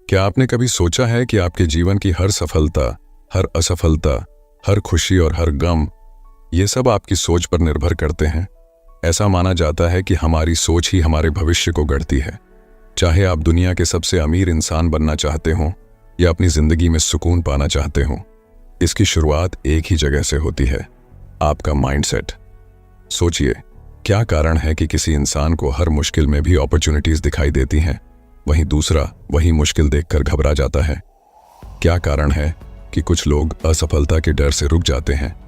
क्या आपने कभी सोचा है कि आपके जीवन की हर सफलता, हर असफलता, हर खुशी और हर गम, ये सब आपकी सोच पर निर्भर करते हैं? ऐसा माना जाता है कि हमारी सोच ही हमारे भविष्य को गढ़ती है। चाहे आप दुनिया के सबसे अमीर इंसान बनना चाहते हो या अपनी जिंदगी में सुकून पाना चाहते हो, इसकी शुरुआत एक ही जगह से होती है, आपका माइंडसेट। सोचिए, क्या कारण है कि किसी इंसान को हर मुश्किल में भी अपॉर्चुनिटीज दिखाई देती हैं, वहीं दूसरा वही मुश्किल देखकर घबरा जाता है? क्या कारण है कि कुछ लोग असफलता के डर से रुक जाते हैं,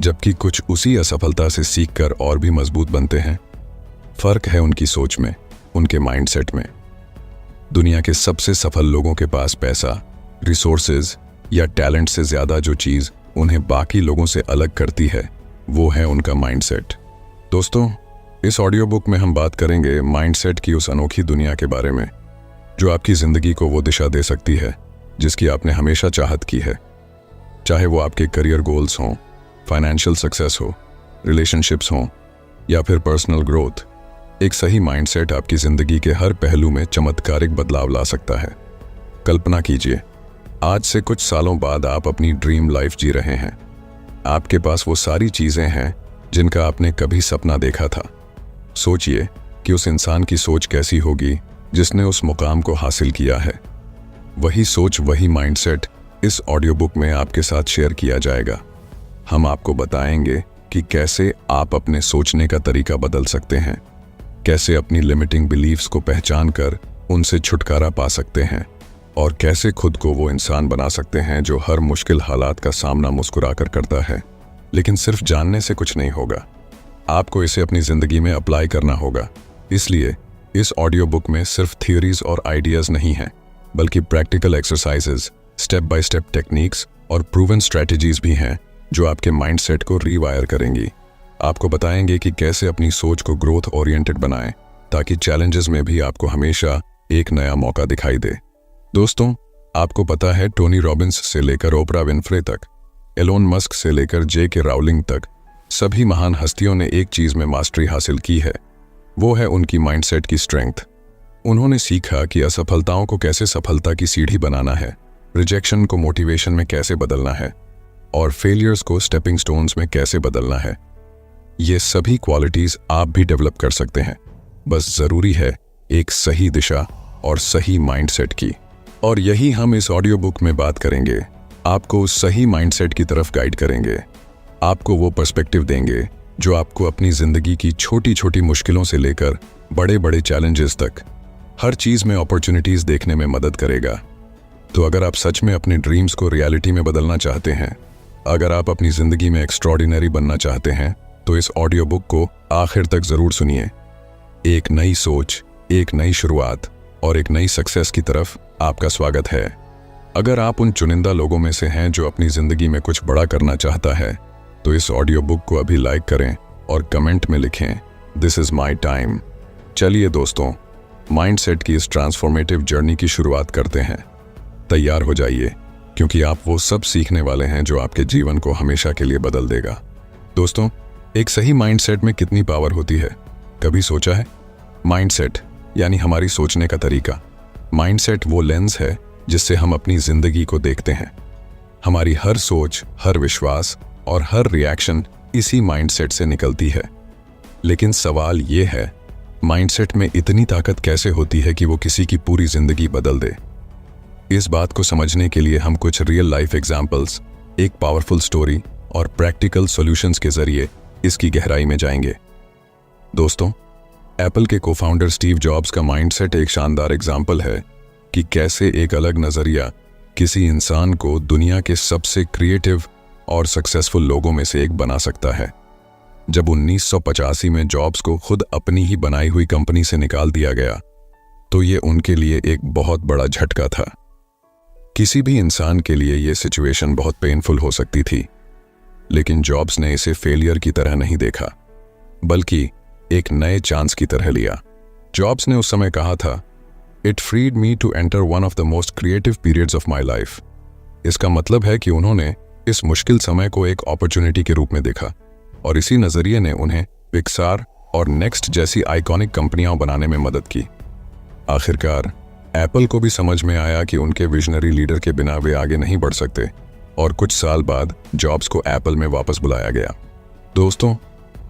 जबकि कुछ उसी असफलता से सीखकर और भी मजबूत बनते हैं? फर्क है उनकी सोच में, उनके माइंडसेट में। दुनिया के सबसे सफल लोगों के पास पैसा, रिसोर्सेज या टैलेंट से ज्यादा जो चीज उन्हें बाकी लोगों से अलग करती है, वो है उनका माइंडसेट। दोस्तों, इस ऑडियो बुक में हम बात करेंगे माइंडसेट की उस अनोखी दुनिया के बारे में जो आपकी जिंदगी को वो दिशा दे सकती है जिसकी आपने हमेशा चाहत की है। चाहे वो आपके करियर गोल्स हों, फाइनेंशियल सक्सेस हो, रिलेशनशिप्स हों या फिर पर्सनल ग्रोथ, एक सही माइंडसेट आपकी जिंदगी के हर पहलू में चमत्कारिक बदलाव ला सकता है। कल्पना कीजिए, आज से कुछ सालों बाद आप अपनी ड्रीम लाइफ जी रहे हैं। आपके पास वो सारी चीजें हैं जिनका आपने कभी सपना देखा था। सोचिए कि उस इंसान की सोच कैसी होगी जिसने उस मुकाम को हासिल किया है। वही सोच, वही माइंडसेट इस ऑडियो बुक में आपके साथ शेयर किया जाएगा। हम आपको बताएंगे कि कैसे आप अपने सोचने का तरीका बदल सकते हैं, कैसे अपनी लिमिटिंग बिलीफ्स को पहचान कर उनसे छुटकारा पा सकते हैं और कैसे खुद को वो इंसान बना सकते हैं जो हर मुश्किल हालात का सामना मुस्कुराकर करता है। लेकिन सिर्फ जानने से कुछ नहीं होगा, आपको इसे अपनी जिंदगी में अप्लाई करना होगा। इसलिए इस ऑडियो बुक में सिर्फ थियोरीज और आइडियाज नहीं हैं, बल्कि practical exercises, step by step techniques और प्रूवन स्ट्रेटजीज भी हैं जो आपके माइंडसेट को रीवायर करेंगी। आपको बताएंगे कि कैसे अपनी सोच को ग्रोथ ओरिएंटेड बनाएं ताकि चैलेंजेस में भी आपको हमेशा एक नया मौका दिखाई दे। दोस्तों, आपको पता है टोनी रॉबिन्स से लेकर ओपरा विनफ्रे तक, एलोन मस्क से लेकर जे.के. राउलिंग तक, सभी महान हस्तियों ने एक चीज में मास्टरी हासिल की है, वो है उनकी माइंडसेट की स्ट्रेंथ। उन्होंने सीखा कि असफलताओं को कैसे सफलता की सीढ़ी बनाना है, रिजेक्शन को मोटिवेशन में कैसे बदलना है और फेलियर्स को स्टेपिंग स्टोन्स में कैसे बदलना है। ये सभी क्वालिटीज आप भी डेवलप कर सकते हैं, बस जरूरी है एक सही दिशा और सही माइंडसेट की। और यही हम इस ऑडियो बुक में बात करेंगे। आपको उस सही माइंडसेट की तरफ गाइड करेंगे, आपको वो पर्सपेक्टिव देंगे जो आपको अपनी जिंदगी की छोटी छोटी मुश्किलों से लेकर बड़े बड़े चैलेंजेस तक हर चीज में अपॉर्चुनिटीज देखने में मदद करेगा। तो अगर आप सच में अपने ड्रीम्स को रियलिटी में बदलना चाहते हैं, अगर आप अपनी जिंदगी में एक्स्ट्रॉर्डिनरी बनना चाहते हैं, तो इस ऑडियो बुक को आखिर तक जरूर सुनिए। एक नई सोच, एक नई शुरुआत और एक नई सक्सेस की तरफ आपका स्वागत है। अगर आप उन चुनिंदा लोगों में से हैं जो अपनी जिंदगी में कुछ बड़ा करना चाहता है, तो इस ऑडियो बुक को अभी लाइक करें और कमेंट में लिखें, दिस इज माई टाइम। चलिए दोस्तों, माइंडसेट की इस ट्रांसफॉर्मेटिव जर्नी की शुरुआत करते हैं। तैयार हो जाइए, क्योंकि आप वो सब सीखने वाले हैं जो आपके जीवन को हमेशा के लिए बदल देगा। दोस्तों, एक सही माइंडसेट में कितनी पावर होती है, कभी सोचा है? माइंडसेट यानी हमारी सोचने का तरीका। माइंडसेट वो लेंस है जिससे हम अपनी जिंदगी को देखते हैं। हमारी हर सोच, हर विश्वास और हर रिएक्शन इसी माइंडसेट से निकलती है। लेकिन सवाल ये है, माइंडसेट में इतनी ताकत कैसे होती है कि वो किसी की पूरी जिंदगी बदल दे? इस बात को समझने के लिए हम कुछ रियल लाइफ एग्जाम्पल्स, एक पावरफुल स्टोरी और प्रैक्टिकल सॉल्यूशंस के जरिए इसकी गहराई में जाएंगे। दोस्तों, एप्पल के को-फाउंडर स्टीव जॉब्स का माइंडसेट एक शानदार एग्जाम्पल है कि कैसे एक अलग नजरिया किसी इंसान को दुनिया के सबसे क्रिएटिव और सक्सेसफुल लोगों में से एक बना सकता है। जब 1985 में जॉब्स को खुद अपनी ही बनाई हुई कंपनी से निकाल दिया गया, तो ये उनके लिए एक बहुत बड़ा झटका था। किसी भी इंसान के लिए ये सिचुएशन बहुत पेनफुल हो सकती थी, लेकिन जॉब्स ने इसे फेलियर की तरह नहीं देखा, बल्कि एक नए चांस की तरह लिया। जॉब्स ने उस समय कहा था, it freed me to enter one of the most creative periods of my life. इसका मतलब है कि उन्होंने इस मुश्किल समय को एक अपॉर्चुनिटी के रूप में देखा और इसी नजरिए ने उन्हें पिक्सार और नेक्स्ट जैसी आइकॉनिक कंपनियां बनाने में मदद की। आखिरकार एप्पल को भी समझ में आया कि उनके विजनरी लीडर के बिना वे आगे नहीं बढ़ सकते और कुछ साल बाद जॉब्स को एप्पल में वापस बुलाया गया। दोस्तों,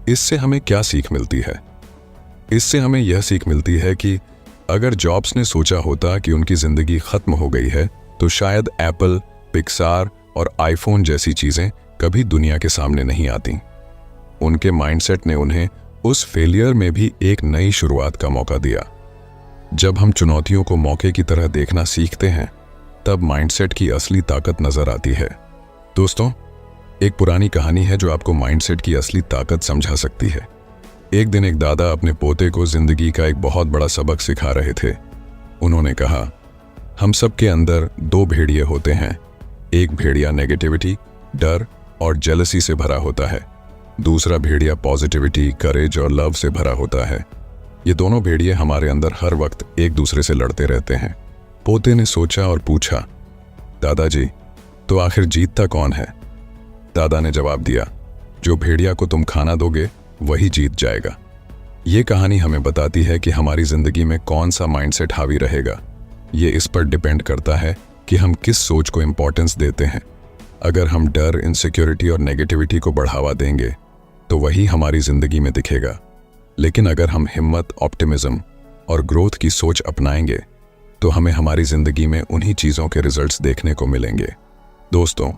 इससे हमें क्या सीख मिलती है? इससे हमें यह सीख मिलती है कि अगर जॉब्स ने सोचा होता कि उनकी जिंदगी खत्म हो गई है तो शायद एप्पल, पिक्सार और आईफोन जैसी चीजें कभी दुनिया के सामने नहीं आती। उनके माइंडसेट ने उन्हें उस फेलियर में भी एक नई शुरुआत का मौका दिया। जब हम चुनौतियों को मौके की तरह देखना सीखते हैं तब माइंडसेट की असली ताकत नजर आती है। दोस्तों, एक पुरानी कहानी है जो आपको माइंडसेट की असली ताकत समझा सकती है। एक दिन एक दादा अपने पोते को जिंदगी का एक बहुत बड़ा सबक सिखा रहे थे। उन्होंने कहा, हम सब के अंदर दो भेड़िए होते हैं। एक भेड़िया नेगेटिविटी, डर और जेलसी से भरा होता है। दूसरा भेड़िया पॉजिटिविटी, करेज और लव से भरा होता है। ये दोनों भेड़िए हमारे अंदर हर वक्त एक दूसरे से लड़ते रहते हैं। पोते ने सोचा और पूछा, दादाजी, तो आखिर जीतता कौन है? दादा ने जवाब दिया, जो भेड़िया को तुम खाना दोगे वही जीत जाएगा। ये कहानी हमें बताती है कि हमारी जिंदगी में कौन सा माइंडसेट हावी रहेगा। ये इस पर डिपेंड करता है कि हम किस सोच को इंपॉर्टेंस देते हैं। अगर हम डर, इनसिक्योरिटी और नेगेटिविटी को बढ़ावा देंगे तो वही हमारी जिंदगी में दिखेगा। लेकिन अगर हम हिम्मत, ऑप्टिमिज्म और ग्रोथ की सोच अपनाएंगे तो हमें हमारी जिंदगी में उन्हीं चीज़ों के रिजल्ट्स देखने को मिलेंगे। दोस्तों,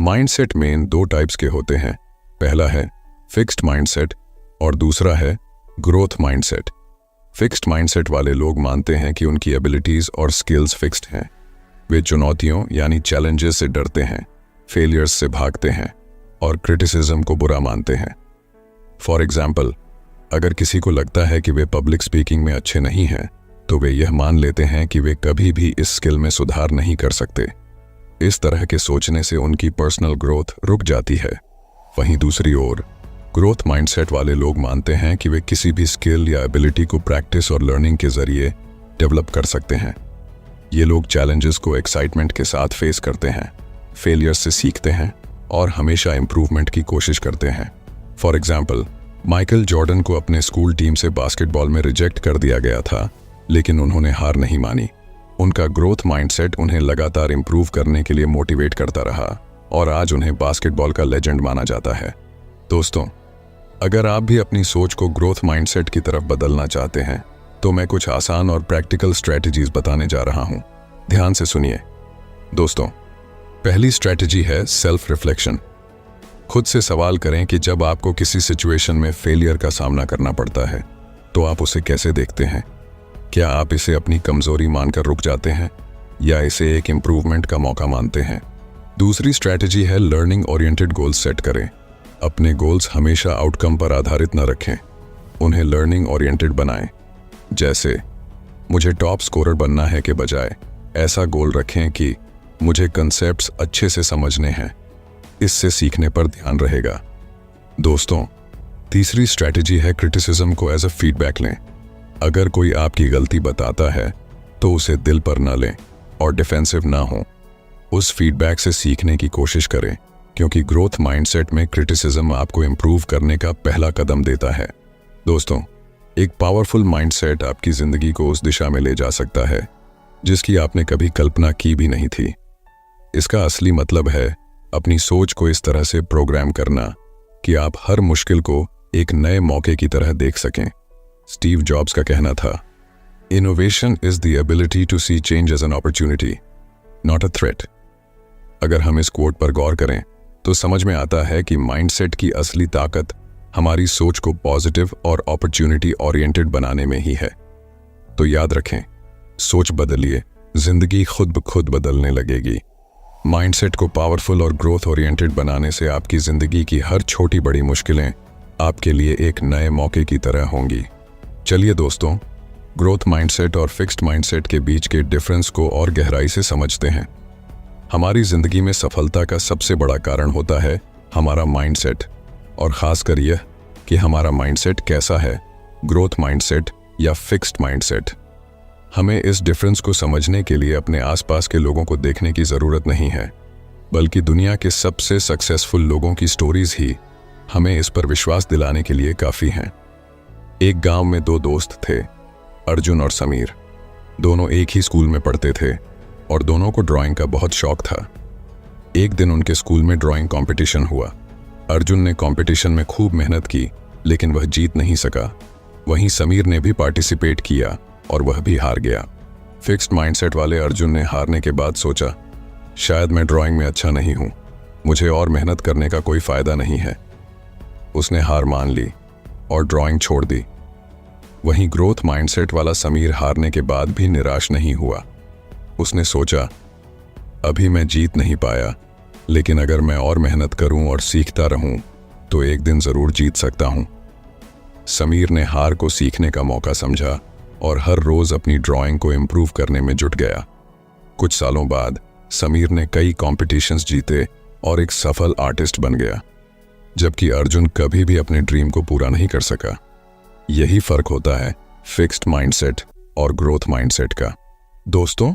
माइंडसेट मेन दो टाइप्स के होते हैं। पहला है फिक्स्ड माइंडसेट और दूसरा है ग्रोथ माइंडसेट। फिक्स्ड माइंडसेट वाले लोग मानते हैं कि उनकी एबिलिटीज और स्किल्स फिक्स्ड हैं। वे चुनौतियों यानी चैलेंजेस से डरते हैं, फेलियर्स से भागते हैं और क्रिटिसिज्म को बुरा मानते हैं। फॉर एग्जाम्पल, अगर किसी को लगता है कि वे पब्लिक स्पीकिंग में अच्छे नहीं हैं तो वे यह मान लेते हैं कि वे कभी भी इस स्किल में सुधार नहीं कर सकते। इस तरह के सोचने से उनकी पर्सनल ग्रोथ रुक जाती है। वहीं दूसरी ओर ग्रोथ माइंडसेट वाले लोग मानते हैं कि वे किसी भी स्किल या एबिलिटी को प्रैक्टिस और लर्निंग के जरिए डेवलप कर सकते हैं। ये लोग चैलेंजेस को एक्साइटमेंट के साथ फेस करते हैं, फेलियर से सीखते हैं और हमेशा इंप्रूवमेंट की कोशिश करते हैं। फॉर एग्जाम्पल, माइकल जॉर्डन को अपने स्कूल टीम से बास्केटबॉल में रिजेक्ट कर दिया गया था, लेकिन उन्होंने हार नहीं मानी। उनका ग्रोथ माइंडसेट उन्हें लगातार इंप्रूव करने के लिए मोटिवेट करता रहा और आज उन्हें बास्केटबॉल का लेजेंड माना जाता है। दोस्तों, अगर आप भी अपनी सोच को ग्रोथ माइंडसेट की तरफ बदलना चाहते हैं तो मैं कुछ आसान और प्रैक्टिकल स्ट्रेटजीज बताने जा रहा हूं। ध्यान से सुनिए। दोस्तों, पहली स्ट्रेटजी है सेल्फ रिफ्लेक्शन। खुद से सवाल करें कि जब आपको किसी सिचुएशन में फेलियर का सामना करना पड़ता है तो आप उसे कैसे देखते हैं। क्या आप इसे अपनी कमजोरी मानकर रुक जाते हैं या इसे एक इम्प्रूवमेंट का मौका मानते हैं। दूसरी स्ट्रैटेजी है लर्निंग ओरिएंटेड गोल्स सेट करें। अपने गोल्स हमेशा आउटकम पर आधारित न रखें, उन्हें लर्निंग ओरिएंटेड बनाएं। जैसे मुझे टॉप स्कोरर बनना है के बजाय ऐसा गोल रखें कि मुझे कंसेप्ट्स अच्छे से समझने हैं। इससे सीखने पर ध्यान रहेगा। दोस्तों, तीसरी स्ट्रैटेजी है क्रिटिसिज्म को एज अ फीडबैक लें। अगर कोई आपकी गलती बताता है तो उसे दिल पर न लें और डिफेंसिव ना हो। उस फीडबैक से सीखने की कोशिश करें, क्योंकि ग्रोथ माइंडसेट में क्रिटिसिज्म आपको इंप्रूव करने का पहला कदम देता है। दोस्तों, एक पावरफुल माइंडसेट आपकी जिंदगी को उस दिशा में ले जा सकता है जिसकी आपने कभी कल्पना की भी नहीं थी। इसका असली मतलब है अपनी सोच को इस तरह से प्रोग्राम करना कि आप हर मुश्किल को एक नए मौके की तरह देख सकें। स्टीव जॉब्स का कहना था, innovation is the ability to see change as an opportunity, not a threat. अगर हम इस कोट पर गौर करें तो समझ में आता है कि माइंडसेट की असली ताकत हमारी सोच को पॉजिटिव और अपॉर्चुनिटी ओरिएंटेड बनाने में ही है। तो याद रखें, सोच बदलिए, जिंदगी खुद ब खुद बदलने लगेगी। माइंडसेट को पावरफुल और ग्रोथ ओरिएंटेड बनाने से आपकी जिंदगी की हर छोटी बड़ी मुश्किलें आपके लिए एक नए मौके की तरह होंगी। चलिए दोस्तों, ग्रोथ माइंडसेट और फिक्स्ड माइंडसेट के बीच के डिफरेंस को और गहराई से समझते हैं। हमारी जिंदगी में सफलता का सबसे बड़ा कारण होता है हमारा माइंडसेट, और खासकर यह कि हमारा माइंडसेट कैसा है, ग्रोथ माइंडसेट या फिक्स्ड माइंडसेट। हमें इस डिफरेंस को समझने के लिए अपने आसपास के लोगों को देखने की ज़रूरत नहीं है, बल्कि दुनिया के सबसे सक्सेसफुल लोगों की स्टोरीज ही हमें इस पर विश्वास दिलाने के लिए काफ़ी हैं। एक गांव में दो दोस्त थे, अर्जुन और समीर। दोनों एक ही स्कूल में पढ़ते थे और दोनों को ड्राइंग का बहुत शौक था। एक दिन उनके स्कूल में ड्राइंग कंपटीशन हुआ। अर्जुन ने कंपटीशन में खूब मेहनत की, लेकिन वह जीत नहीं सका। वहीं समीर ने भी पार्टिसिपेट किया और वह भी हार गया। फिक्स्ड माइंडसेट वाले अर्जुन ने हारने के बाद सोचा, शायद मैं ड्राइंग में अच्छा नहीं हूं, मुझे और मेहनत करने का कोई फायदा नहीं है। उसने हार मान ली और ड्राइंग छोड़ दी। वहीं ग्रोथ माइंडसेट वाला समीर हारने के बाद भी निराश नहीं हुआ। उसने सोचा, अभी मैं जीत नहीं पाया, लेकिन अगर मैं और मेहनत करूं और सीखता रहूं तो एक दिन जरूर जीत सकता हूं। समीर ने हार को सीखने का मौका समझा और हर रोज अपनी ड्राइंग को इम्प्रूव करने में जुट गया। कुछ सालों बाद समीर ने कई कॉम्पिटिशन्स जीते और एक सफल आर्टिस्ट बन गया, जबकि अर्जुन कभी भी अपने ड्रीम को पूरा नहीं कर सका। यही फर्क होता है फिक्स्ड माइंडसेट और ग्रोथ माइंडसेट का। दोस्तों,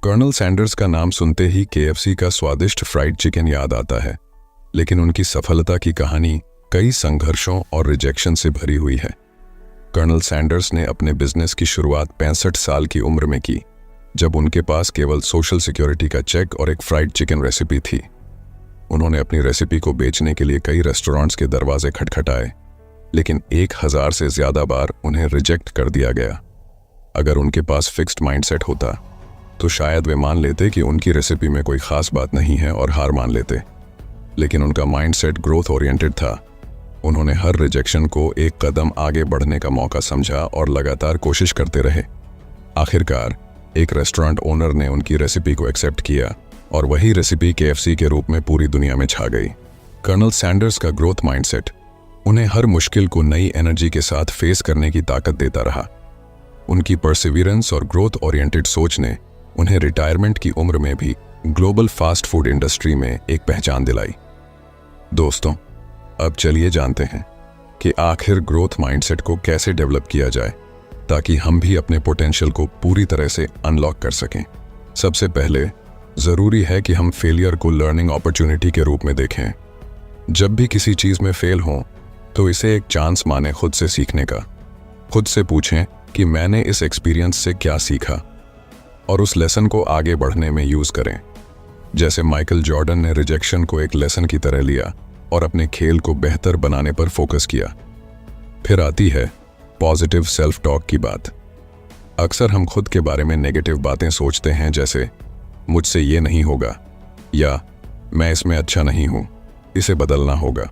कर्नल सैंडर्स का नाम सुनते ही KFC का स्वादिष्ट फ्राइड चिकन याद आता है, लेकिन उनकी सफलता की कहानी कई संघर्षों और रिजेक्शन से भरी हुई है। कर्नल सैंडर्स ने अपने बिजनेस की शुरुआत 65 साल की उम्र में की, जब उनके पास केवल सोशल सिक्योरिटी का चेक और एक फ्राइड चिकन रेसिपी थी। उन्होंने अपनी रेसिपी को बेचने के लिए कई रेस्टोरेंट्स के दरवाजे खटखटाए, लेकिन 1000 से ज्यादा बार उन्हें रिजेक्ट कर दिया गया। अगर उनके पास फिक्स्ड माइंडसेट होता तो शायद वे मान लेते कि उनकी रेसिपी में कोई खास बात नहीं है और हार मान लेते, लेकिन उनका माइंडसेट ग्रोथ ओरिएंटेड था। उन्होंने हर रिजेक्शन को एक कदम आगे बढ़ने का मौका समझा और लगातार कोशिश करते रहे। आखिरकार एक रेस्टोरेंट ओनर ने उनकी रेसिपी को एक्सेप्ट किया और वही रेसिपी KFC के रूप में पूरी दुनिया में छा गई। कर्नल सैंडर्स का ग्रोथ माइंडसेट उन्हें हर मुश्किल को नई एनर्जी के साथ फेस करने की ताकत देता रहा। उनकी परसिवियरेंस और ग्रोथ ओरिएंटेड सोच ने उन्हें रिटायरमेंट की उम्र में भी ग्लोबल फास्ट फूड इंडस्ट्री में एक पहचान दिलाई। दोस्तों, अब चलिए जानते हैं कि आखिर ग्रोथ माइंडसेट को कैसे डेवलप किया जाए ताकि हम भी अपने पोटेंशियल को पूरी तरह से अनलॉक कर सकें। सबसे पहले जरूरी है कि हम फेलियर को लर्निंग अपॉर्चुनिटी के रूप में देखें। जब भी किसी चीज में फेल हो तो इसे एक चांस माने खुद से सीखने का। खुद से पूछें कि मैंने इस एक्सपीरियंस से क्या सीखा और उस लेसन को आगे बढ़ने में यूज करें। जैसे माइकल जॉर्डन ने रिजेक्शन को एक लेसन की तरह लिया और अपने खेल को बेहतर बनाने पर फोकस किया। फिर आती है पॉजिटिव सेल्फ टॉक की बात। अक्सर हम खुद के बारे में नेगेटिव बातें सोचते हैं, जैसे मुझसे ये नहीं होगा या मैं इसमें अच्छा नहीं हूं, इसे बदलना होगा।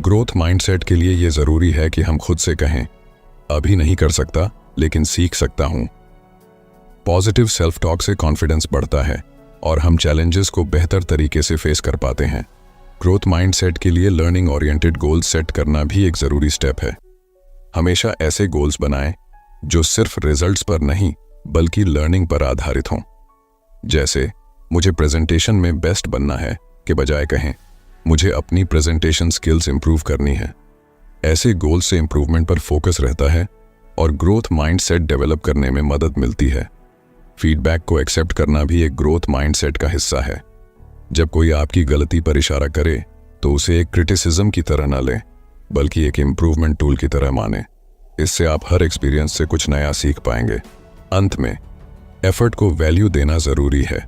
ग्रोथ माइंडसेट के लिए यह जरूरी है कि हम खुद से कहें, अभी नहीं कर सकता लेकिन सीख सकता हूं। पॉजिटिव सेल्फ टॉक से कॉन्फिडेंस बढ़ता है और हम चैलेंजेस को बेहतर तरीके से फेस कर पाते हैं। ग्रोथ माइंडसेट के लिए लर्निंग ओरिएंटेड गोल्स सेट करना भी एक जरूरी स्टेप है। हमेशा ऐसे गोल्स बनाएं जो सिर्फ रिजल्ट्स पर नहीं बल्कि लर्निंग पर आधारित हों। जैसे मुझे प्रेजेंटेशन में बेस्ट बनना है के बजाय कहें मुझे अपनी प्रेजेंटेशन स्किल्स इंप्रूव करनी है। ऐसे गोल्स से इंप्रूवमेंट पर फोकस रहता है और ग्रोथ माइंडसेट डेवलप करने में मदद मिलती है। फीडबैक को एक्सेप्ट करना भी एक ग्रोथ माइंडसेट का हिस्सा है। जब कोई आपकी गलती पर इशारा करे तो उसे एक क्रिटिसिज्म की तरह न लें बल्कि एक इम्प्रूवमेंट टूल की तरह माने। इससे आप हर एक्सपीरियंस से कुछ नया सीख पाएंगे। अंत में एफर्ट को वैल्यू देना जरूरी है।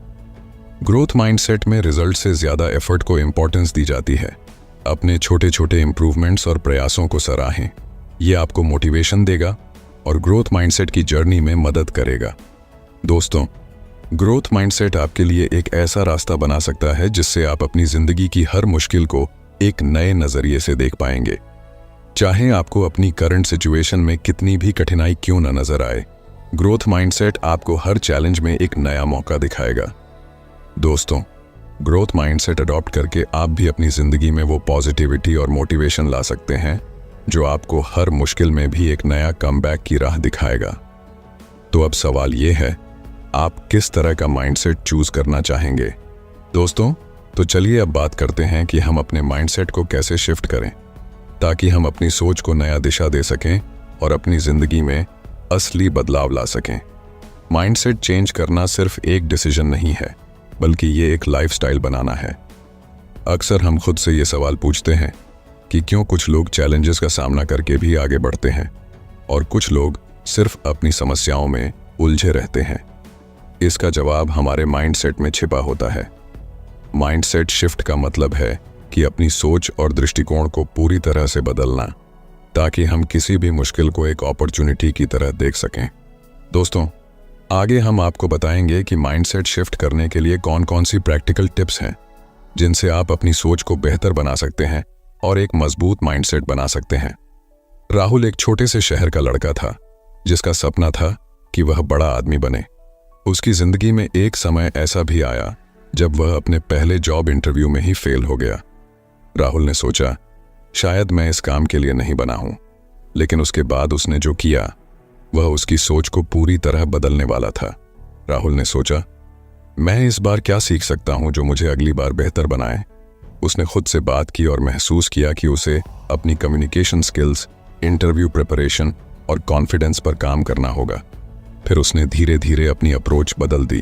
ग्रोथ माइंडसेट में रिजल्ट से ज्यादा एफर्ट को इंपॉर्टेंस दी जाती है। अपने छोटे छोटे इंप्रूवमेंट्स और प्रयासों को सराहें। यह आपको मोटिवेशन देगा और ग्रोथ माइंडसेट की जर्नी में मदद करेगा। दोस्तों, ग्रोथ माइंडसेट आपके लिए एक ऐसा रास्ता बना सकता है जिससे आप अपनी जिंदगी की हर मुश्किल को एक नए नजरिए से देख पाएंगे। चाहे आपको अपनी करंट सिचुएशन में कितनी भी कठिनाई क्यों न नजर आए, ग्रोथ माइंडसेट आपको हर चैलेंज में एक नया मौका दिखाएगा। दोस्तों, ग्रोथ माइंडसेट अडॉप्ट करके आप भी अपनी जिंदगी में वो पॉजिटिविटी और मोटिवेशन ला सकते हैं जो आपको हर मुश्किल में भी एक नया कमबैक की राह दिखाएगा। तो अब सवाल ये है, आप किस तरह का माइंडसेट चूज करना चाहेंगे? दोस्तों, तो चलिए अब बात करते हैं कि हम अपने माइंडसेट को कैसे शिफ्ट करें ताकि हम अपनी सोच को नया दिशा दे सकें और अपनी जिंदगी में असली बदलाव ला सकें। माइंडसेट चेंज करना सिर्फ एक डिसीजन नहीं है, बल्कि ये एक लाइफस्टाइल बनाना है। अक्सर हम खुद से ये सवाल पूछते हैं कि क्यों कुछ लोग चैलेंजेस का सामना करके भी आगे बढ़ते हैं और कुछ लोग सिर्फ अपनी समस्याओं में उलझे रहते हैं? इसका जवाब हमारे माइंडसेट में छिपा होता है। माइंडसेट शिफ्ट का मतलब है कि अपनी सोच और दृष्टिकोण को पूरी तरह से बदलना, ताकि हम किसी भी मुश्किल को एक अपॉर्चुनिटी की तरह देख सकें। दोस्तों, आगे हम आपको बताएंगे कि माइंडसेट शिफ्ट करने के लिए कौन कौन सी प्रैक्टिकल टिप्स हैं जिनसे आप अपनी सोच को बेहतर बना सकते हैं और एक मजबूत माइंडसेट बना सकते हैं। राहुल एक छोटे से शहर का लड़का था जिसका सपना था कि वह बड़ा आदमी बने। उसकी जिंदगी में एक समय ऐसा भी आया जब वह अपने पहले जॉब इंटरव्यू में ही फेल हो गया। राहुल ने सोचा, शायद मैं इस काम के लिए नहीं बना हूं, लेकिन उसके बाद उसने जो किया वह उसकी सोच को पूरी तरह बदलने वाला था। राहुल ने सोचा, मैं इस बार क्या सीख सकता हूं जो मुझे अगली बार बेहतर बनाए। उसने खुद से बात की और महसूस किया कि उसे अपनी कम्युनिकेशन स्किल्स, इंटरव्यू प्रिपरेशन और कॉन्फिडेंस पर काम करना होगा। फिर उसने धीरे धीरे अपनी अप्रोच बदल दी।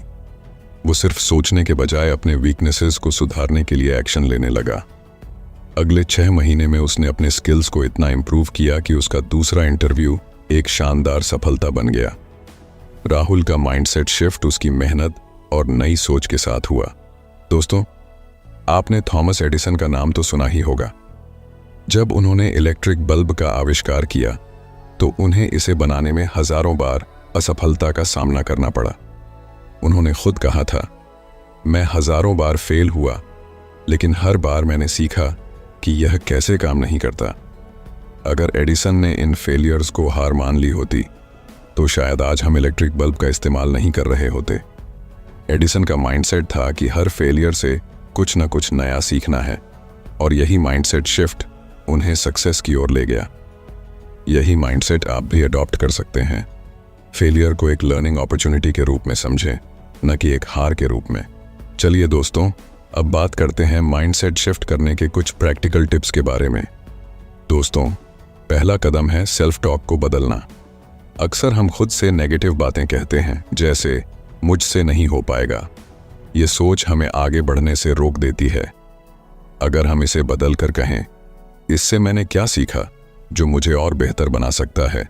वो सिर्फ सोचने के बजाय अपने वीकनेसेस को सुधारने के लिए एक्शन लेने लगा। अगले 6 महीने में उसने अपने स्किल्स को इतना इंप्रूव किया कि उसका दूसरा इंटरव्यू एक शानदार सफलता बन गया। राहुल का माइंडसेट शिफ्ट उसकी मेहनत और नई सोच के साथ हुआ। दोस्तों, आपने थॉमस एडिसन का नाम तो सुना ही होगा। जब उन्होंने इलेक्ट्रिक बल्ब का आविष्कार किया तो उन्हें इसे बनाने में हजारों बार असफलता का सामना करना पड़ा। उन्होंने खुद कहा था, मैं हजारों बार फेल हुआ, लेकिन हर बार मैंने सीखा कि यह कैसे काम नहीं करता। अगर एडिसन ने इन फेलियर्स को हार मान ली होती तो शायद आज हम इलेक्ट्रिक बल्ब का इस्तेमाल नहीं कर रहे होते। एडिसन का माइंडसेट था कि हर फेलियर से कुछ न कुछ नया सीखना है, और यही माइंडसेट शिफ्ट उन्हें सक्सेस की ओर ले गया। यही माइंडसेट आप भी अडॉप्ट कर सकते हैं। फेलियर को एक लर्निंग अपॉर्चुनिटी के रूप में समझें, न कि एक हार के रूप में। चलिए दोस्तों, अब बात करते हैं माइंडसेट शिफ्ट करने के कुछ प्रैक्टिकल टिप्स के बारे में। दोस्तों, पहला कदम है सेल्फ टॉक को बदलना। अक्सर हम खुद से नेगेटिव बातें कहते हैं, जैसे मुझसे नहीं हो पाएगा। ये सोच हमें आगे बढ़ने से रोक देती है। अगर हम इसे बदल कर कहें, इससे मैंने क्या सीखा जो मुझे और बेहतर बना सकता है,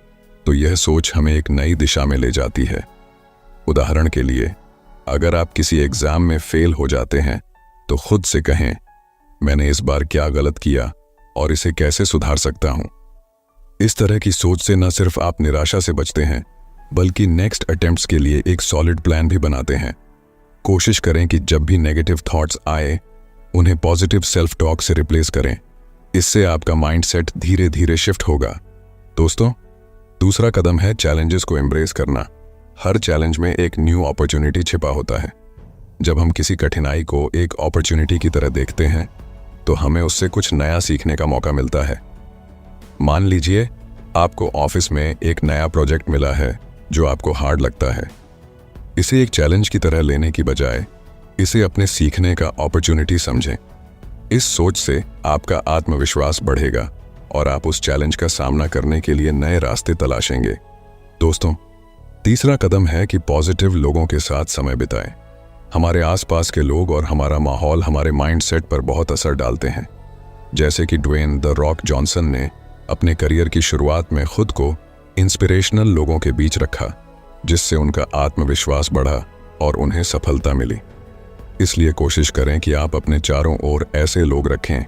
तो यह सोच हमें एक नई दिशा में ले जाती है। उदाहरण के लिए, अगर आप किसी एग्जाम में फेल हो जाते हैं तो खुद से कहें, मैंने इस बार क्या गलत किया और इसे कैसे सुधार सकता हूं। इस तरह की सोच से न सिर्फ आप निराशा से बचते हैं, बल्कि नेक्स्ट अटेम्प्ट्स के लिए एक सॉलिड प्लान भी बनाते हैं। कोशिश करें कि जब भी नेगेटिव थॉट्स आए, उन्हें पॉजिटिव सेल्फ टॉक से रिप्लेस करें। इससे आपका माइंडसेट धीरे धीरे शिफ्ट होगा। दोस्तों, दूसरा कदम है चैलेंजेस को एम्ब्रेस करना। हर चैलेंज में एक न्यू अपॉर्चुनिटी छिपा होता है। जब हम किसी कठिनाई को एक अपॉर्चुनिटी की तरह देखते हैं तो हमें उससे कुछ नया सीखने का मौका मिलता है। मान लीजिए आपको ऑफिस में एक नया प्रोजेक्ट मिला है जो आपको हार्ड लगता है। इसे एक चैलेंज की तरह लेने की बजाय इसे अपने सीखने का अपॉर्चुनिटी समझें। इस सोच से आपका आत्मविश्वास बढ़ेगा और आप उस चैलेंज का सामना करने के लिए नए रास्ते तलाशेंगे। दोस्तों, तीसरा कदम है कि पॉजिटिव लोगों के साथ समय बिताएं। हमारे आसपास के लोग और हमारा माहौल हमारे माइंडसेट पर बहुत असर डालते हैं। जैसे कि ड्वेन द रॉक जॉनसन ने अपने करियर की शुरुआत में खुद को इंस्पिरेशनल लोगों के बीच रखा, जिससे उनका आत्मविश्वास बढ़ा और उन्हें सफलता मिली। इसलिए कोशिश करें कि आप अपने चारों ओर ऐसे लोग रखें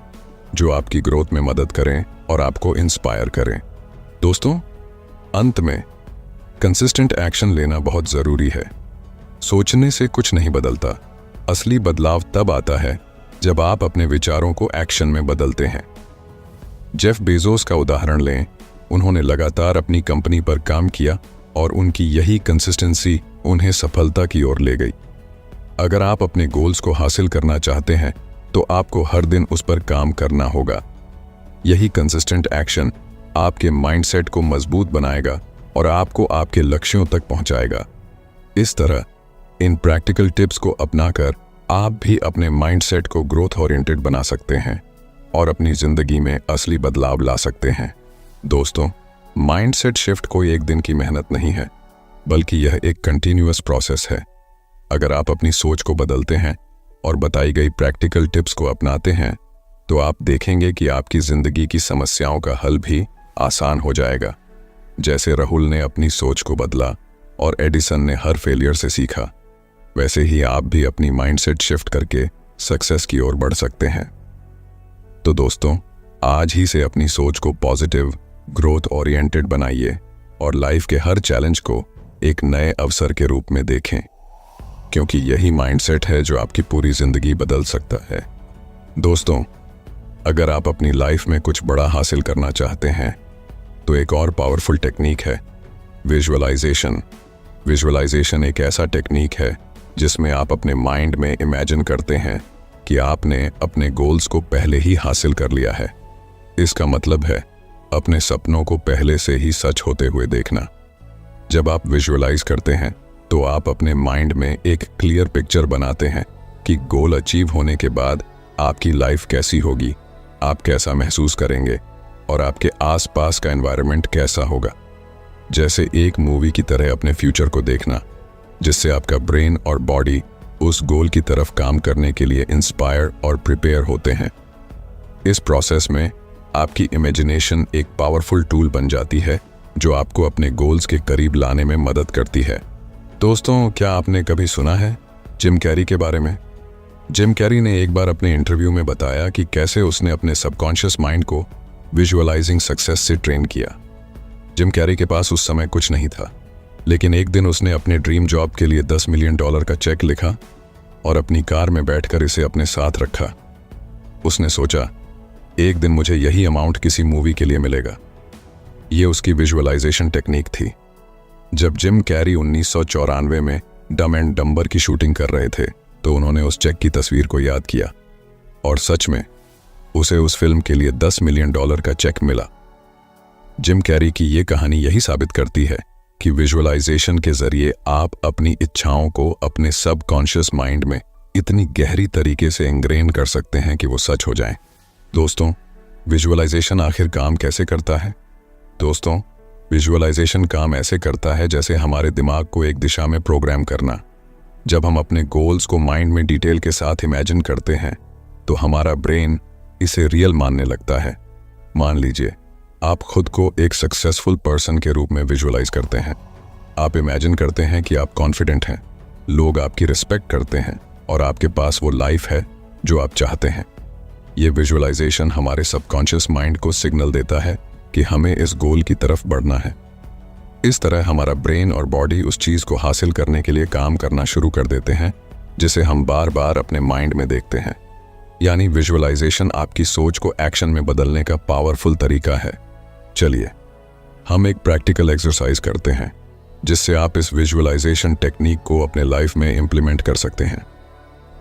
जो आपकी ग्रोथ में मदद करें और आपको इंस्पायर करें। दोस्तों, अंत में कंसिस्टेंट एक्शन लेना बहुत ज़रूरी है। सोचने से कुछ नहीं बदलता। असली बदलाव तब आता है जब आप अपने विचारों को एक्शन में बदलते हैं। जेफ बेजोस का उदाहरण लें। उन्होंने लगातार अपनी कंपनी पर काम किया और उनकी यही कंसिस्टेंसी उन्हें सफलता की ओर ले गई। अगर आप अपने गोल्स को हासिल करना चाहते हैं तो आपको हर दिन उस पर काम करना होगा। यही कंसिस्टेंट एक्शन आपके माइंडसेट को मजबूत बनाएगा और आपको आपके लक्ष्यों तक पहुंचाएगा। इस तरह इन प्रैक्टिकल टिप्स को अपनाकर आप भी अपने माइंडसेट को ग्रोथ ओरिएंटेड बना सकते हैं और अपनी जिंदगी में असली बदलाव ला सकते हैं। दोस्तों, माइंडसेट शिफ्ट कोई एक दिन की मेहनत नहीं है, बल्कि यह एक कंटिन्यूअस प्रोसेस है। अगर आप अपनी सोच को बदलते हैं और बताई गई प्रैक्टिकल टिप्स को अपनाते हैं तो आप देखेंगे कि आपकी जिंदगी की समस्याओं का हल भी आसान हो जाएगा। जैसे राहुल ने अपनी सोच को बदला, और एडिसन ने हर फेलियर से सीखा, वैसे ही आप भी अपनी माइंडसेट शिफ्ट करके सक्सेस की ओर बढ़ सकते हैं। तो दोस्तों, आज ही से अपनी सोच को पॉजिटिव, ग्रोथ ओरिएंटेड बनाइए और लाइफ के हर चैलेंज को एक नए अवसर के रूप में देखें, क्योंकि यही माइंडसेट है जो आपकी पूरी जिंदगी बदल सकता है। दोस्तों, अगर आप अपनी लाइफ में कुछ बड़ा हासिल करना चाहते हैं तो एक और पावरफुल टेक्निक है विजुअलाइजेशन। विजुअलाइजेशन एक ऐसा टेक्निक है जिसमें आप अपने माइंड में इमेजिन करते हैं कि आपने अपने गोल्स को पहले ही हासिल कर लिया है। इसका मतलब है अपने सपनों को पहले से ही सच होते हुए देखना। जब आप विजुअलाइज करते हैं तो आप अपने माइंड में एक क्लियर पिक्चर बनाते हैं कि गोल अचीव होने के बाद आपकी लाइफ कैसी होगी, आप कैसा महसूस करेंगे और आपके आसपास का एनवायरनमेंट कैसा होगा। जैसे एक मूवी की तरह अपने फ्यूचर को देखना, जिससे आपका ब्रेन और बॉडी उस गोल की तरफ काम करने के लिए इंस्पायर और प्रिपेयर होते हैं। इस प्रोसेस में आपकी इमेजिनेशन एक पावरफुल टूल बन जाती है जो आपको अपने गोल्स के करीब लाने में मदद करती है। दोस्तों, क्या आपने कभी सुना है जिम कैरी के बारे में? जिम कैरी ने एक बार अपने इंटरव्यू में बताया कि कैसे उसने अपने सबकॉन्शियस माइंड को विजुअलाइजिंग सक्सेस से ट्रेन किया। जिम कैरी के पास उस समय कुछ नहीं था, लेकिन एक दिन उसने अपने ड्रीम जॉब के लिए $10 मिलियन का चेक लिखा और अपनी कार में बैठकर इसे अपने साथ रखा। उसने सोचा, एक दिन मुझे यही अमाउंट किसी मूवी के लिए मिलेगा। ये उसकी विजुअलाइजेशन टेक्निक थी। जब जिम कैरी 1994 में डम एंड डम्बर की शूटिंग कर रहे थे तो उन्होंने उस चेक की तस्वीर को याद किया और सच में उसे उस फिल्म के लिए $10 मिलियन का चेक मिला। जिम कैरी की ये कहानी यही साबित करती है कि विजुअलाइजेशन के जरिए आप अपनी इच्छाओं को अपने सबकॉन्शियस माइंड में इतनी गहरी तरीके से इंग्रेन कर सकते हैं कि वो सच हो जाएं। दोस्तों, विजुअलाइजेशन आखिर काम कैसे करता है? दोस्तों, विजुअलाइजेशन काम ऐसे करता है जैसे हमारे दिमाग को एक दिशा में प्रोग्राम करना। जब हम अपने गोल्स को माइंड में डिटेल के साथ इमेजिन करते हैं तो हमारा ब्रेन इसे रियल मानने लगता है। मान लीजिए आप खुद को एक सक्सेसफुल पर्सन के रूप में विजुअलाइज करते हैं। आप इमेजिन करते हैं कि आप कॉन्फिडेंट हैं, लोग आपकी रिस्पेक्ट करते हैं और आपके पास वो लाइफ है जो आप चाहते हैं। ये विजुअलाइजेशन हमारे सबकॉन्शियस माइंड को सिग्नल देता है कि हमें इस गोल की तरफ बढ़ना है। इस तरह हमारा ब्रेन और बॉडी उस चीज़ को हासिल करने के लिए काम करना शुरू कर देते हैं जिसे हम बार बार अपने माइंड में देखते हैं। यानी विजुअलाइजेशन आपकी सोच को एक्शन में बदलने का पावरफुल तरीका है। चलिए हम एक प्रैक्टिकल एक्सरसाइज करते हैं जिससे आप इस विजुअलाइजेशन टेक्निक को अपने लाइफ में इम्प्लीमेंट कर सकते हैं।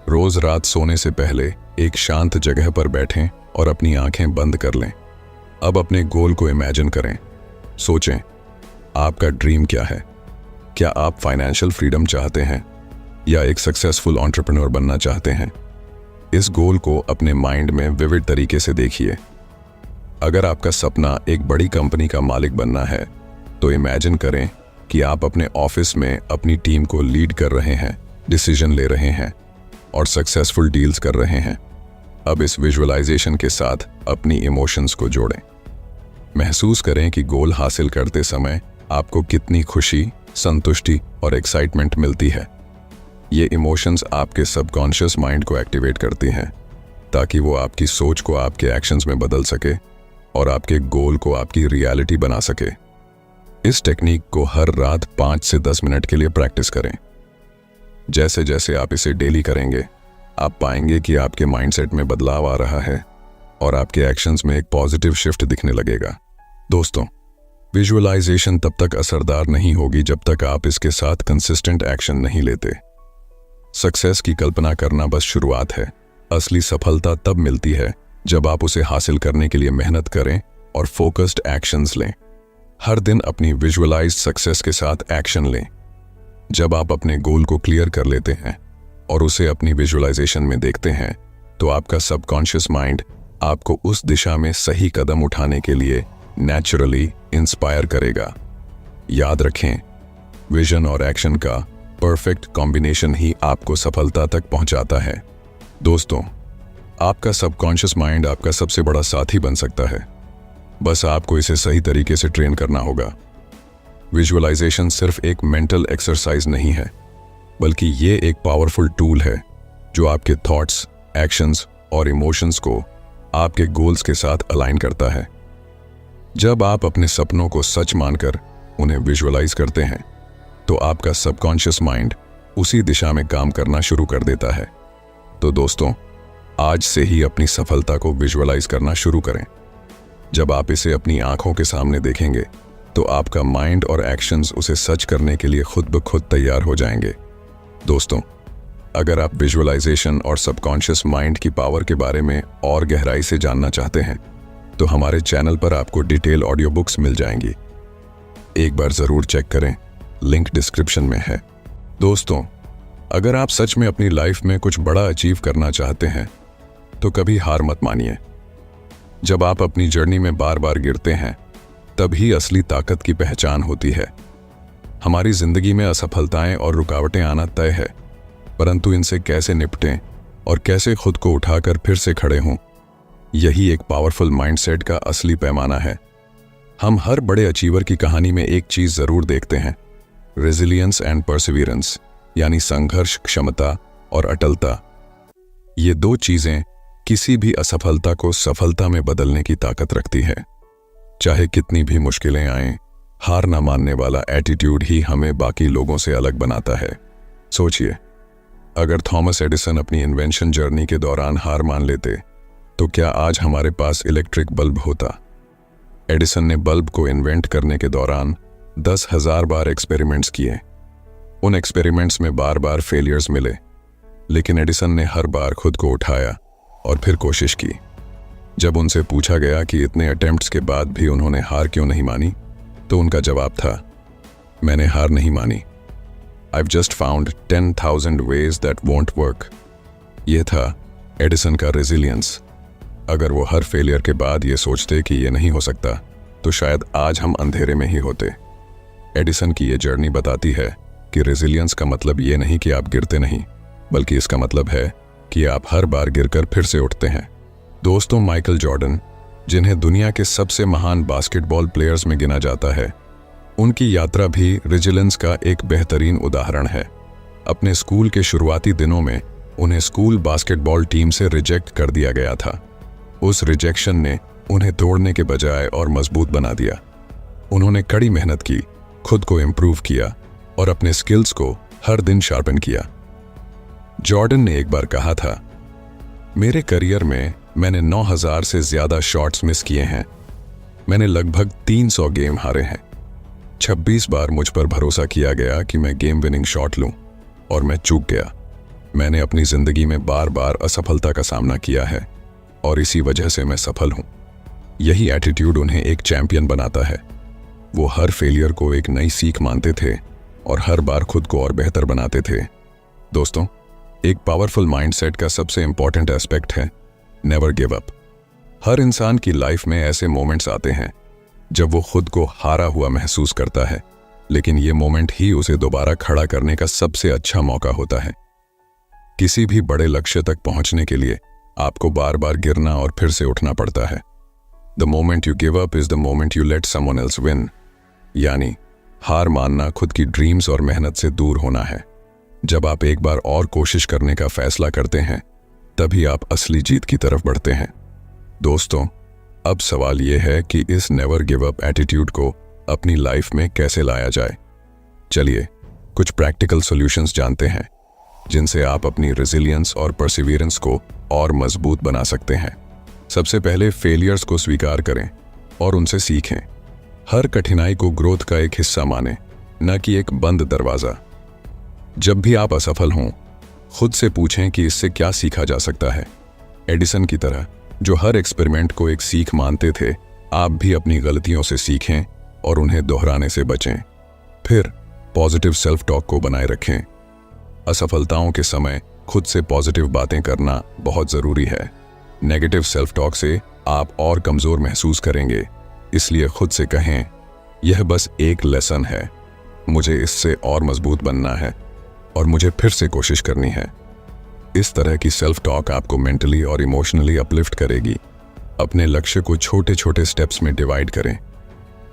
रोज रात सोने से पहले एक शांत जगह पर बैठें और अपनी आंखें बंद कर लें। अब अपने गोल को इमेजिन करें। सोचें, आपका ड्रीम क्या है? क्या आप फाइनेंशियल फ्रीडम चाहते हैं या एक सक्सेसफुल एंटरप्रेन्योर बनना चाहते हैं? इस गोल को अपने माइंड में विविड तरीके से देखिए। अगर आपका सपना एक बड़ी कंपनी का मालिक बनना है तो इमेजिन करें कि आप अपने ऑफिस में अपनी टीम को लीड कर रहे हैं, डिसीजन ले रहे हैं और सक्सेसफुल डील्स कर रहे हैं। अब इस विजुअलाइजेशन के साथ अपनी इमोशंस को जोड़ें। महसूस करें कि गोल हासिल करते समय आपको कितनी खुशी, संतुष्टि और एक्साइटमेंट मिलती है। ये इमोशंस आपके सबकॉन्शियस माइंड को एक्टिवेट करती हैं ताकि वो आपकी सोच को आपके एक्शंस में बदल सके और आपके गोल को आपकी रियलिटी बना सके। इस टेक्निक को हर रात 5 से 10 मिनट के लिए प्रैक्टिस करें। जैसे जैसे आप इसे डेली करेंगे, आप पाएंगे कि आपके माइंडसेट में बदलाव आ रहा है और आपके एक्शंस में एक पॉजिटिव शिफ्ट दिखने लगेगा। दोस्तों, विजुअलाइजेशन तब तक असरदार नहीं होगी जब तक आप इसके साथ कंसिस्टेंट एक्शन नहीं लेते। सक्सेस की कल्पना करना बस शुरुआत है। असली सफलता तब मिलती है जब आप उसे हासिल करने के लिए मेहनत करें और फोकस्ड एक्शंस लें। हर दिन अपनी विजुअलाइज्ड सक्सेस के साथ एक्शन लें। जब आप अपने गोल को क्लियर कर लेते हैं और उसे अपनी विजुअलाइजेशन में देखते हैं तो आपका सबकॉन्शियस माइंड आपको उस दिशा में सही कदम उठाने के लिए नेचुरली इंस्पायर करेगा। याद रखें, विजन और एक्शन का परफेक्ट कॉम्बिनेशन ही आपको सफलता तक पहुंचाता है। दोस्तों, आपका सबकॉन्शियस माइंड आपका सबसे बड़ा साथी बन सकता है। बस आपको इसे सही तरीके से ट्रेन करना होगा। विजुअलाइजेशन सिर्फ एक मेंटल एक्सरसाइज नहीं है, बल्कि ये एक पावरफुल टूल है जो आपके थॉट्स, एक्शंस और इमोशंस को आपके गोल्स के साथ अलाइन करता है। जब आप अपने सपनों को सच मानकर उन्हें विजुअलाइज करते हैं, तो आपका सबकॉन्शियस माइंड उसी दिशा में काम करना शुरू कर देता है। तो दोस्तों, आज से ही अपनी सफलता को विजुअलाइज करना शुरू करें। जब आप इसे अपनी आंखों के सामने देखेंगे, तो आपका माइंड और एक्शंस उसे सच करने के लिए खुद ब खुद तैयार हो जाएंगे। दोस्तों, अगर आप विजुअलाइजेशन और सबकॉन्शियस माइंड की पावर के बारे में और गहराई से जानना चाहते हैं, तो हमारे चैनल पर आपको डिटेल ऑडियो बुक्स मिल जाएंगी। एक बार जरूर चेक करें, लिंक डिस्क्रिप्शन में है। दोस्तों, अगर आप सच में अपनी लाइफ में कुछ बड़ा अचीव करना चाहते हैं, तो कभी हार मत मानिए। जब आप अपनी जर्नी में बार बार गिरते हैं, तभी असली ताकत की पहचान होती है। हमारी जिंदगी में असफलताएं और रुकावटें आना तय है, परंतु इनसे कैसे निपटें और कैसे खुद को उठाकर फिर से खड़े हों, यही एक पावरफुल माइंडसेट का असली पैमाना है। हम हर बड़े अचीवर की कहानी में एक चीज जरूर देखते हैं, रेजिलियंस एंड परसिवियरेंस, यानी संघर्ष, क्षमता और अटलता। ये दो चीजें किसी भी असफलता को सफलता में बदलने की ताकत रखती है। चाहे कितनी भी मुश्किलें आएं, हार ना मानने वाला एटीट्यूड ही हमें बाकी लोगों से अलग बनाता है। सोचिए, अगर थॉमस एडिसन अपनी इन्वेंशन जर्नी के दौरान हार मान लेते, तो क्या आज हमारे पास इलेक्ट्रिक बल्ब होता? एडिसन ने बल्ब को इन्वेंट करने के दौरान 10,000 बार एक्सपेरिमेंट्स किए। उन एक्सपेरिमेंट्स में बार बार फेलियर्स मिले, लेकिन एडिसन ने हर बार खुद को उठाया और फिर कोशिश की। जब उनसे पूछा गया कि इतने अटेम्प्ट्स के बाद भी उन्होंने हार क्यों नहीं मानी, तो उनका जवाब था, मैंने हार नहीं मानी, I've just found 10,000 ways that won't work। ये था एडिसन का रेजिलियंस। अगर वो हर फेलियर के बाद ये सोचते कि ये नहीं हो सकता, तो शायद आज हम अंधेरे में ही होते। एडिसन की ये जर्नी बताती है कि रेजिलियंस का मतलब ये नहीं कि आप गिरते नहीं, बल्कि इसका मतलब है कि आप हर बार गिरकर फिर से उठते हैं। दोस्तों, माइकल जॉर्डन, जिन्हें दुनिया के सबसे महान बास्केटबॉल प्लेयर्स में गिना जाता है, उनकी यात्रा भी रेजिलियंस का एक बेहतरीन उदाहरण है। अपने स्कूल के शुरुआती दिनों में उन्हें स्कूल बास्केटबॉल टीम से रिजेक्ट कर दिया गया था। उस रिजेक्शन ने उन्हें तोड़ने के बजाय और मजबूत बना दिया। उन्होंने कड़ी मेहनत की, खुद को इम्प्रूव किया और अपने स्किल्स को हर दिन शार्पन किया। जॉर्डन ने एक बार कहा था, मेरे करियर में मैंने 9,000 से ज्यादा शॉट्स मिस किए हैं। मैंने लगभग 300 गेम हारे हैं। 26 बार मुझ पर भरोसा किया गया कि मैं गेम विनिंग शॉट लूं, और मैं चूक गया। मैंने अपनी जिंदगी में बार बार असफलता का सामना किया है, और इसी वजह से मैं सफल हूं। यही एटीट्यूड उन्हें एक चैंपियन बनाता है। वो हर फेलियर को एक नई सीख मानते थे और हर बार खुद को और बेहतर बनाते थे। दोस्तों, एक पावरफुल माइंडसेट का सबसे इंपॉर्टेंट एस्पेक्ट है नेवर गिव अप। हर इंसान की लाइफ में ऐसे मोमेंट्स आते हैं जब वो खुद को हारा हुआ महसूस करता है, लेकिन ये मोमेंट ही उसे दोबारा खड़ा करने का सबसे अच्छा मौका होता है। किसी भी बड़े लक्ष्य तक पहुंचने के लिए आपको बार बार गिरना और फिर से उठना पड़ता है। The moment you give up is the moment you let someone else win. यानी हार मानना खुद की ड्रीम्स और मेहनत से दूर होना है। जब आप एक बार और कोशिश करने का फैसला करते हैं, तभी आप असली जीत की तरफ बढ़ते हैं। दोस्तों, अब सवाल यह है कि इस नेवर गिव अप एटीट्यूड को अपनी लाइफ में कैसे लाया जाए। चलिए कुछ प्रैक्टिकल सॉल्यूशंस जानते हैं, जिनसे आप अपनी रेजिलियंस और परसिवियरेंस को और मजबूत बना सकते हैं। सबसे पहले फेलियर्स को स्वीकार करें और उनसे सीखें। हर कठिनाई को ग्रोथ का एक हिस्सा मानें, न कि एक बंद दरवाजा। जब भी आप असफल हों, खुद से पूछें कि इससे क्या सीखा जा सकता है। एडिसन की तरह, जो हर एक्सपेरिमेंट को एक सीख मानते थे, आप भी अपनी गलतियों से सीखें और उन्हें दोहराने से बचें। फिर पॉजिटिव सेल्फ टॉक को बनाए रखें। असफलताओं के समय खुद से पॉजिटिव बातें करना बहुत ज़रूरी है। नेगेटिव सेल्फ टॉक से आप और कमज़ोर महसूस करेंगे, इसलिए खुद से कहें, यह बस एक लेसन है, मुझे इससे और मजबूत बनना है और मुझे फिर से कोशिश करनी है। इस तरह की सेल्फ टॉक आपको मेंटली और इमोशनली अपलिफ्ट करेगी। अपने लक्ष्य को छोटे छोटे स्टेप्स में डिवाइड करें।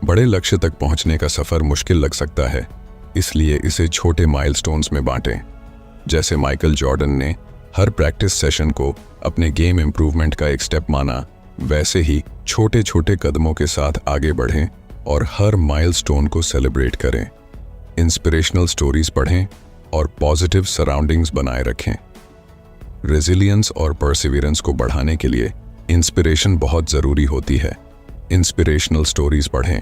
बड़े लक्ष्य तक पहुंचने का सफर मुश्किल लग सकता है, इसलिए इसे छोटे माइलस्टोन्स में बांटें। जैसे माइकल जॉर्डन ने हर प्रैक्टिस सेशन को अपने गेम इंप्रूवमेंट का एक स्टेप माना, वैसे ही छोटे छोटे कदमों के साथ आगे बढ़ें और हर माइलस्टोन को सेलिब्रेट करें। इंस्पिरेशनल स्टोरीज पढ़ें और पॉजिटिव सराउंडिंग्स बनाए रखें। रेजिलियंस और परसिवियरेंस को बढ़ाने के लिए इंस्पिरेशन बहुत ज़रूरी होती है। इंस्पिरेशनल स्टोरीज पढ़ें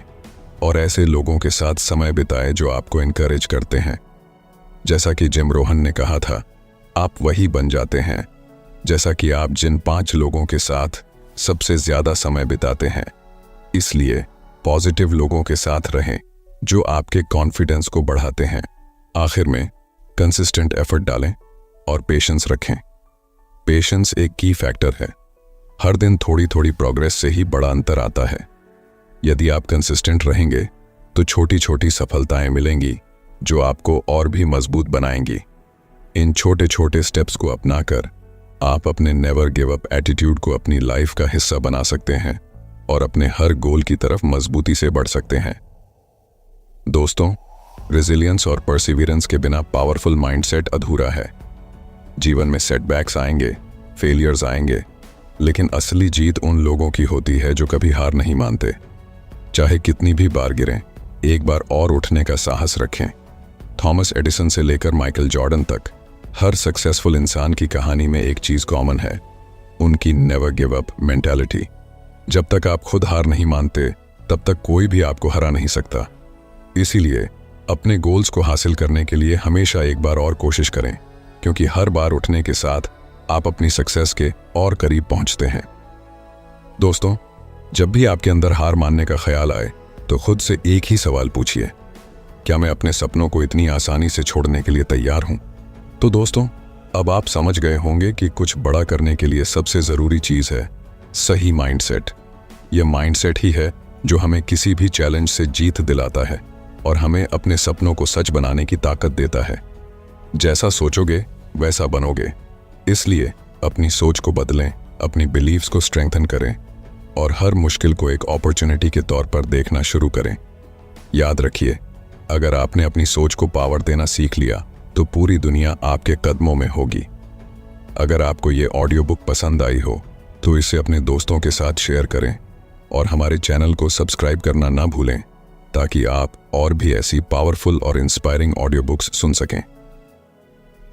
और ऐसे लोगों के साथ समय बिताएं जो आपको इनकरेज करते हैं। जैसा कि जिम रोहन ने कहा था, आप वही बन जाते हैं जैसा कि आप जिन 5 लोगों के साथ सबसे ज़्यादा समय बिताते हैं। इसलिए पॉजिटिव लोगों के साथ रहें जो आपके कॉन्फिडेंस को बढ़ाते हैं। आखिर में कंसिस्टेंट एफर्ट डालें और पेशेंस रखें। पेशेंस एक की फैक्टर है। हर दिन थोड़ी थोड़ी प्रोग्रेस से ही बड़ा अंतर आता है। यदि आप कंसिस्टेंट रहेंगे तो छोटी छोटी सफलताएं मिलेंगी जो आपको और भी मजबूत बनाएंगी। इन छोटे छोटे स्टेप्स को अपनाकर आप अपने नेवर गिव अप एटीट्यूड को अपनी लाइफ का हिस्सा बना सकते हैं और अपने हर गोल की तरफ मजबूती से बढ़ सकते हैं। दोस्तों, रेजिलियंस और परसिवियरेंस के बिना पावरफुल माइंडसेट अधूरा है। जीवन में सेटबैक्स आएंगे, फेलियर्स आएंगे, लेकिन असली जीत उन लोगों की होती है जो कभी हार नहीं मानते। चाहे कितनी भी बार गिरें, एक बार और उठने का साहस रखें। थॉमस एडिसन से लेकर माइकल जॉर्डन तक हर सक्सेसफुल इंसान की कहानी में एक चीज कॉमन है, उनकी नेवर गिव अप मेंटालिटी। जब तक आप खुद हार नहीं मानते, तब तक कोई भी आपको हरा नहीं सकता। इसीलिए अपने गोल्स को हासिल करने के लिए हमेशा एक बार और कोशिश करें, क्योंकि हर बार उठने के साथ आप अपनी सक्सेस के और करीब पहुंचते हैं। दोस्तों, जब भी आपके अंदर हार मानने का ख्याल आए तो खुद से एक ही सवाल पूछिए, क्या मैं अपने सपनों को इतनी आसानी से छोड़ने के लिए तैयार हूं? तो दोस्तों, अब आप समझ गए होंगे कि कुछ बड़ा करने के लिए सबसे ज़रूरी चीज़ है सही माइंडसेट। यह माइंडसेट ही है जो हमें किसी भी चैलेंज से जीत दिलाता है और हमें अपने सपनों को सच बनाने की ताकत देता है। जैसा सोचोगे वैसा बनोगे। इसलिए अपनी सोच को बदलें, अपनी बिलीव्स को स्ट्रेंथन करें और हर मुश्किल को एक अपॉर्चुनिटी के तौर पर देखना शुरू करें। याद रखिए, अगर आपने अपनी सोच को पावर देना सीख लिया तो पूरी दुनिया आपके कदमों में होगी। अगर आपको ये ऑडियो बुक पसंद आई हो तो इसे अपने दोस्तों के साथ शेयर करें और हमारे चैनल को सब्सक्राइब करना ना भूलें, ताकि आप और भी ऐसी पावरफुल और इंस्पायरिंग ऑडियो बुक्स सुन सकें।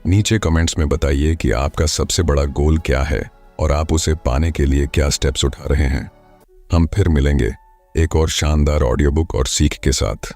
नीचे कमेंट्स में बताइए कि आपका सबसे बड़ा गोल क्या है और आप उसे पाने के लिए क्या स्टेप्स उठा रहे हैं। हम फिर मिलेंगे एक और शानदार ऑडियो बुक और सीख के साथ।